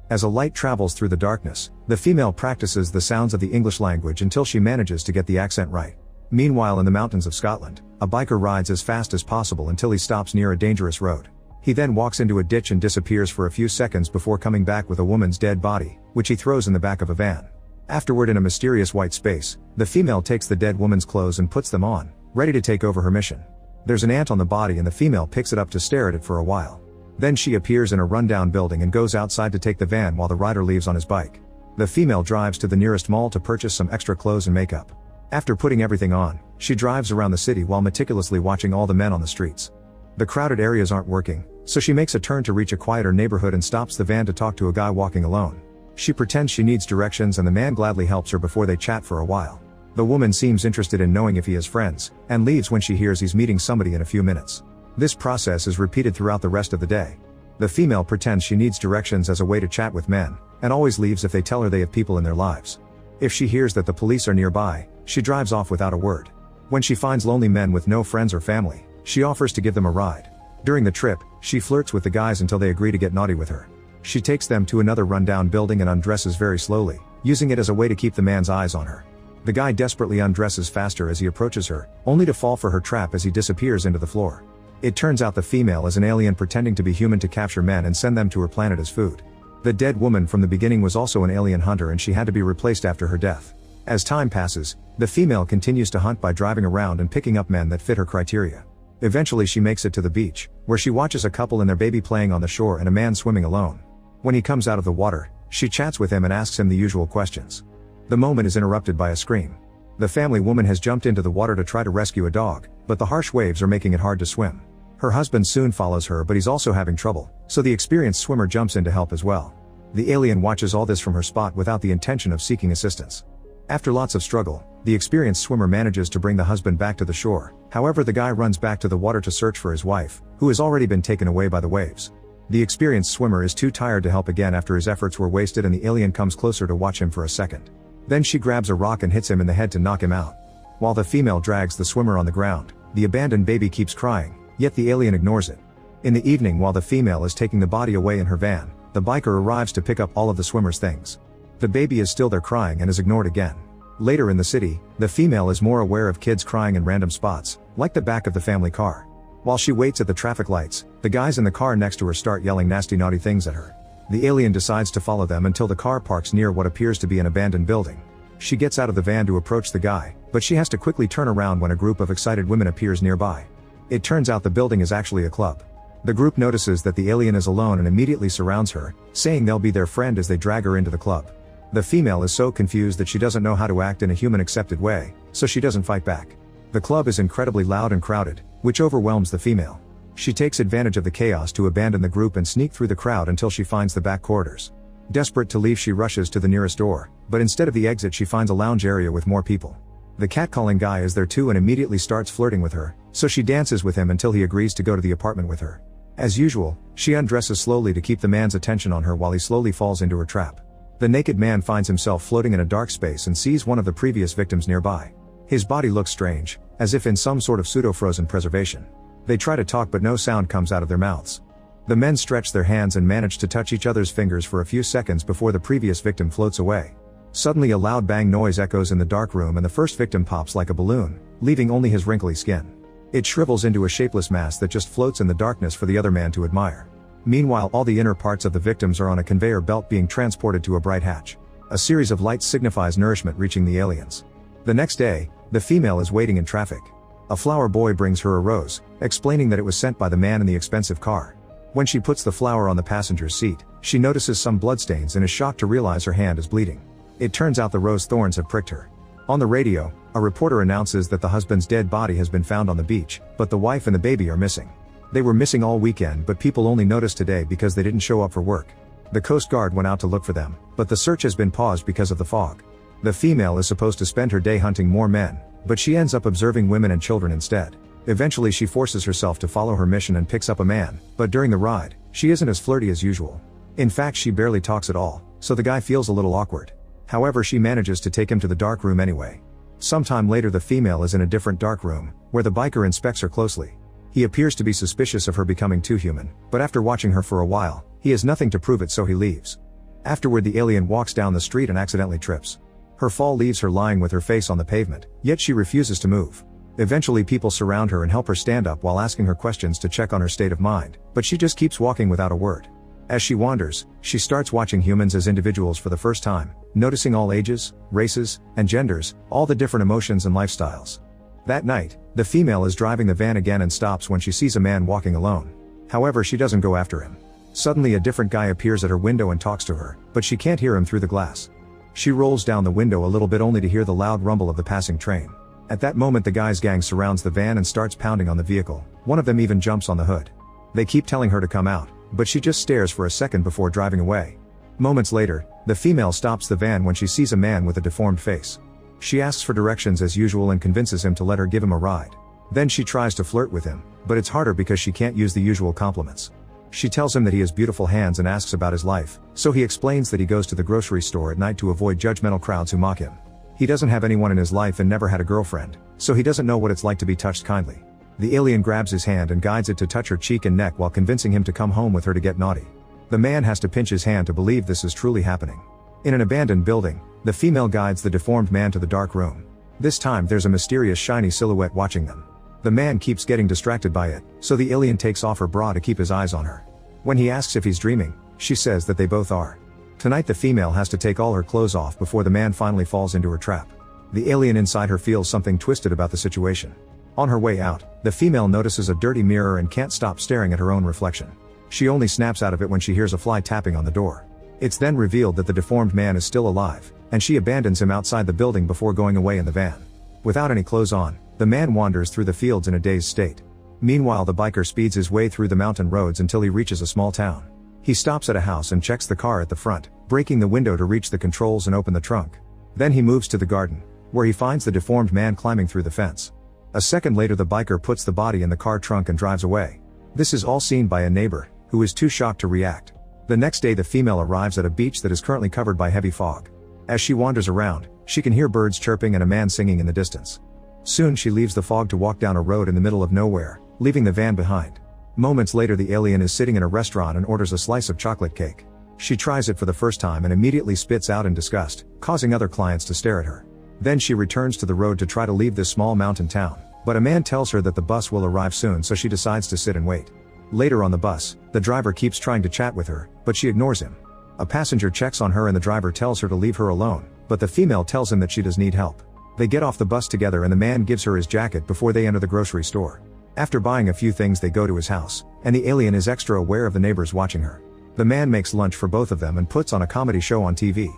As a light travels through the darkness, the female practices the sounds of the English language until she manages to get the accent right. Meanwhile, in the mountains of Scotland, a biker rides as fast as possible until he stops near a dangerous road. He then walks into a ditch and disappears for a few seconds before coming back with a woman's dead body, which he throws in the back of a van. Afterward, in a mysterious white space, the female takes the dead woman's clothes and puts them on, ready to take over her mission. There's an ant on the body and the female picks it up to stare at it for a while. Then she appears in a rundown building and goes outside to take the van while the rider leaves on his bike. The female drives to the nearest mall to purchase some extra clothes and makeup. After putting everything on, she drives around the city while meticulously watching all the men on the streets. The crowded areas aren't working, so she makes a turn to reach a quieter neighborhood and stops the van to talk to a guy walking alone. She pretends she needs directions and the man gladly helps her before they chat for a while. The woman seems interested in knowing if he has friends, and leaves when she hears he's meeting somebody in a few minutes. This process is repeated throughout the rest of the day. The female pretends she needs directions as a way to chat with men, and always leaves if they tell her they have people in their lives. If she hears that the police are nearby, she drives off without a word. When she finds lonely men with no friends or family, she offers to give them a ride. During the trip, she flirts with the guys until they agree to get naughty with her. She takes them to another rundown building and undresses very slowly, using it as a way to keep the man's eyes on her. The guy desperately undresses faster as he approaches her, only to fall for her trap as he disappears into the floor. It turns out the female is an alien pretending to be human to capture men and send them to her planet as food. The dead woman from the beginning was also an alien hunter and she had to be replaced after her death. As time passes, the female continues to hunt by driving around and picking up men that fit her criteria. Eventually she makes it to the beach, where she watches a couple and their baby playing on the shore and a man swimming alone. When he comes out of the water, she chats with him and asks him the usual questions. The moment is interrupted by a scream. The family woman has jumped into the water to try to rescue a dog, but the harsh waves are making it hard to swim. Her husband soon follows her, but he's also having trouble, so the experienced swimmer jumps in to help as well. The alien watches all this from her spot without the intention of seeking assistance. After lots of struggle, the experienced swimmer manages to bring the husband back to the shore. However, the guy runs back to the water to search for his wife, who has already been taken away by the waves. The experienced swimmer is too tired to help again after his efforts were wasted, and the alien comes closer to watch him for a second. Then she grabs a rock and hits him in the head to knock him out. While the female drags the swimmer on the ground, the abandoned baby keeps crying, yet the alien ignores it. In the evening, while the female is taking the body away in her van, the biker arrives to pick up all of the swimmer's things. The baby is still there crying and is ignored again. Later in the city, the female is more aware of kids crying in random spots, like the back of the family car. While she waits at the traffic lights, the guys in the car next to her start yelling nasty naughty things at her. The alien decides to follow them until the car parks near what appears to be an abandoned building. She gets out of the van to approach the guy, but she has to quickly turn around when a group of excited women appears nearby. It turns out the building is actually a club. The group notices that the alien is alone and immediately surrounds her, saying they'll be their friend as they drag her into the club. The female is so confused that she doesn't know how to act in a human-accepted way, so she doesn't fight back. The club is incredibly loud and crowded, which overwhelms the female. She takes advantage of the chaos to abandon the group and sneak through the crowd until she finds the back corridors. Desperate to leave, she rushes to the nearest door, but instead of the exit she finds a lounge area with more people. The catcalling guy is there too and immediately starts flirting with her, so she dances with him until he agrees to go to the apartment with her. As usual, she undresses slowly to keep the man's attention on her while he slowly falls into her trap. The naked man finds himself floating in a dark space and sees one of the previous victims nearby. His body looks strange, as if in some sort of pseudo-frozen preservation. They try to talk but no sound comes out of their mouths. The men stretch their hands and manage to touch each other's fingers for a few seconds before the previous victim floats away. Suddenly a loud bang noise echoes in the dark room and the first victim pops like a balloon, leaving only his wrinkly skin. It shrivels into a shapeless mass that just floats in the darkness for the other man to admire. Meanwhile, all the inner parts of the victims are on a conveyor belt being transported to a bright hatch. A series of lights signifies nourishment reaching the aliens. The next day, the female is waiting in traffic. A flower boy brings her a rose, explaining that it was sent by the man in the expensive car. When she puts the flower on the passenger's seat, she notices some bloodstains and is shocked to realize her hand is bleeding. It turns out the rose thorns have pricked her. On the radio, a reporter announces that the husband's dead body has been found on the beach, but the wife and the baby are missing. They were missing all weekend, but people only noticed today because they didn't show up for work. The Coast Guard went out to look for them, but the search has been paused because of the fog. The female is supposed to spend her day hunting more men, but she ends up observing women and children instead. Eventually she forces herself to follow her mission and picks up a man, but during the ride, she isn't as flirty as usual. In fact, she barely talks at all, so the guy feels a little awkward. However, she manages to take him to the dark room anyway. Sometime later the female is in a different dark room, where the biker inspects her closely. He appears to be suspicious of her becoming too human, but after watching her for a while, he has nothing to prove it, so he leaves. Afterward, the alien walks down the street and accidentally trips. Her fall leaves her lying with her face on the pavement, yet she refuses to move. Eventually, people surround her and help her stand up while asking her questions to check on her state of mind, but she just keeps walking without a word. As she wanders, she starts watching humans as individuals for the first time, noticing all ages, races, and genders, all the different emotions and lifestyles. That night, the female is driving the van again and stops when she sees a man walking alone. However, she doesn't go after him. Suddenly, a different guy appears at her window and talks to her, but she can't hear him through the glass. She rolls down the window a little bit only to hear the loud rumble of the passing train. At that moment, the guy's gang surrounds the van and starts pounding on the vehicle. One of them even jumps on the hood. They keep telling her to come out, but she just stares for a second before driving away. Moments later, the female stops the van when she sees a man with a deformed face. She asks for directions as usual and convinces him to let her give him a ride. Then she tries to flirt with him, but it's harder because she can't use the usual compliments. She tells him that he has beautiful hands and asks about his life, so he explains that he goes to the grocery store at night to avoid judgmental crowds who mock him. He doesn't have anyone in his life and never had a girlfriend, so he doesn't know what it's like to be touched kindly. The alien grabs his hand and guides it to touch her cheek and neck while convincing him to come home with her to get naughty. The man has to pinch his hand to believe this is truly happening. In an abandoned building, the female guides the deformed man to the dark room. This time there's a mysterious shiny silhouette watching them. The man keeps getting distracted by it, so the alien takes off her bra to keep his eyes on her. When he asks if he's dreaming, she says that they both are. Tonight the female has to take all her clothes off before the man finally falls into her trap. The alien inside her feels something twisted about the situation. On her way out, the female notices a dirty mirror and can't stop staring at her own reflection. She only snaps out of it when she hears a fly tapping on the door. It's then revealed that the deformed man is still alive, and she abandons him outside the building before going away in the van. Without any clothes on, the man wanders through the fields in a dazed state. Meanwhile, the biker speeds his way through the mountain roads until he reaches a small town. He stops at a house and checks the car at the front, breaking the window to reach the controls and open the trunk. Then he moves to the garden, where he finds the deformed man climbing through the fence. A second later, the biker puts the body in the car trunk and drives away. This is all seen by a neighbor, who is too shocked to react. The next day, the female arrives at a beach that is currently covered by heavy fog. As she wanders around, she can hear birds chirping and a man singing in the distance. Soon she leaves the fog to walk down a road in the middle of nowhere, leaving the van behind. Moments later, the alien is sitting in a restaurant and orders a slice of chocolate cake. She tries it for the first time and immediately spits out in disgust, causing other clients to stare at her. Then she returns to the road to try to leave this small mountain town, but a man tells her that the bus will arrive soon, so she decides to sit and wait. Later on the bus, the driver keeps trying to chat with her, but she ignores him. A passenger checks on her and the driver tells her to leave her alone, but the female tells him that she does need help. They get off the bus together and the man gives her his jacket before they enter the grocery store. After buying a few things, they go to his house, and the alien is extra aware of the neighbors watching her. The man makes lunch for both of them and puts on a comedy show on TV.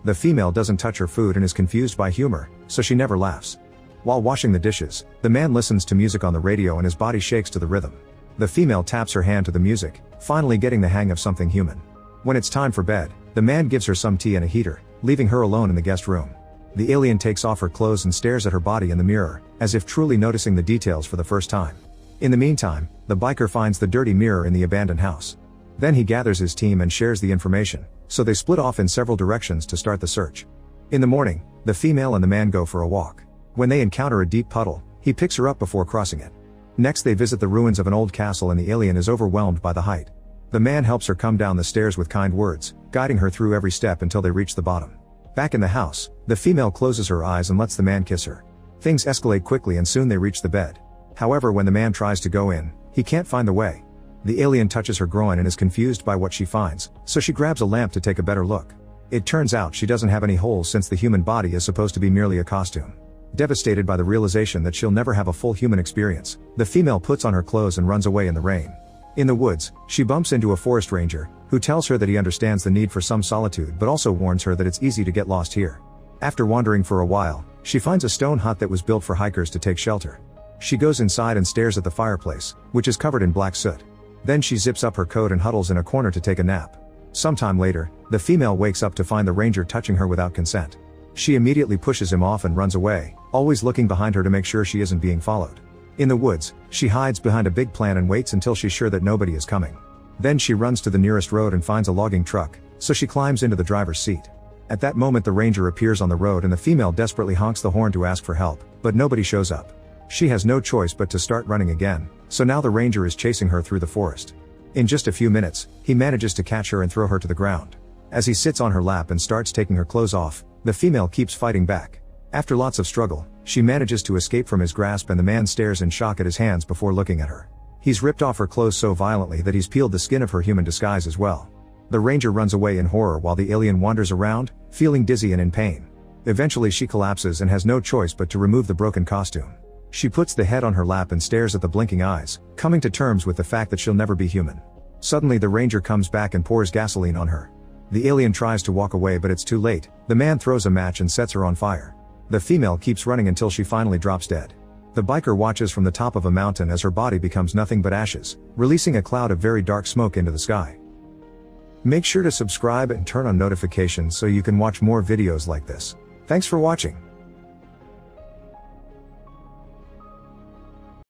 The female doesn't touch her food and is confused by humor, so she never laughs. While washing the dishes, the man listens to music on the radio and his body shakes to the rhythm. The female taps her hand to the music, finally getting the hang of something human. When it's time for bed, the man gives her some tea and a heater, leaving her alone in the guest room. The alien takes off her clothes and stares at her body in the mirror, as if truly noticing the details for the first time. In the meantime, the biker finds the dirty mirror in the abandoned house. Then he gathers his team and shares the information, so they split off in several directions to start the search. In the morning, the female and the man go for a walk. When they encounter a deep puddle, he picks her up before crossing it. Next, they visit the ruins of an old castle and the alien is overwhelmed by the height. The man helps her come down the stairs with kind words, guiding her through every step until they reach the bottom. Back in the house, the female closes her eyes and lets the man kiss her. Things escalate quickly and soon they reach the bed. However, when the man tries to go in, he can't find the way. The alien touches her groin and is confused by what she finds, so she grabs a lamp to take a better look. It turns out she doesn't have any holes since the human body is supposed to be merely a costume. Devastated by the realization that she'll never have a full human experience, the female puts on her clothes and runs away in the rain. In the woods, she bumps into a forest ranger, who tells her that he understands the need for some solitude but also warns her that it's easy to get lost here. After wandering for a while, she finds a stone hut that was built for hikers to take shelter. She goes inside and stares at the fireplace, which is covered in black soot. Then she zips up her coat and huddles in a corner to take a nap. Sometime later, the female wakes up to find the ranger touching her without consent. She immediately pushes him off and runs away, always looking behind her to make sure she isn't being followed. In the woods, she hides behind a big plant and waits until she's sure that nobody is coming. Then she runs to the nearest road and finds a logging truck, so she climbs into the driver's seat. At that moment, the ranger appears on the road and the female desperately honks the horn to ask for help, but nobody shows up. She has no choice but to start running again, so now the ranger is chasing her through the forest. In just a few minutes, he manages to catch her and throw her to the ground. As he sits on her lap and starts taking her clothes off, the female keeps fighting back. After lots of struggle, she manages to escape from his grasp and the man stares in shock at his hands before looking at her. He's ripped off her clothes so violently that he's peeled the skin of her human disguise as well. The ranger runs away in horror while the alien wanders around, feeling dizzy and in pain. Eventually she collapses and has no choice but to remove the broken costume. She puts the head on her lap and stares at the blinking eyes, coming to terms with the fact that she'll never be human. Suddenly the ranger comes back and pours gasoline on her. The alien tries to walk away but it's too late. The man throws a match and sets her on fire. The female keeps running until she finally drops dead. The biker watches from the top of a mountain as her body becomes nothing but ashes, releasing a cloud of very dark smoke into the sky. Make sure to subscribe and turn on notifications so you can watch more videos like this. Thanks for watching.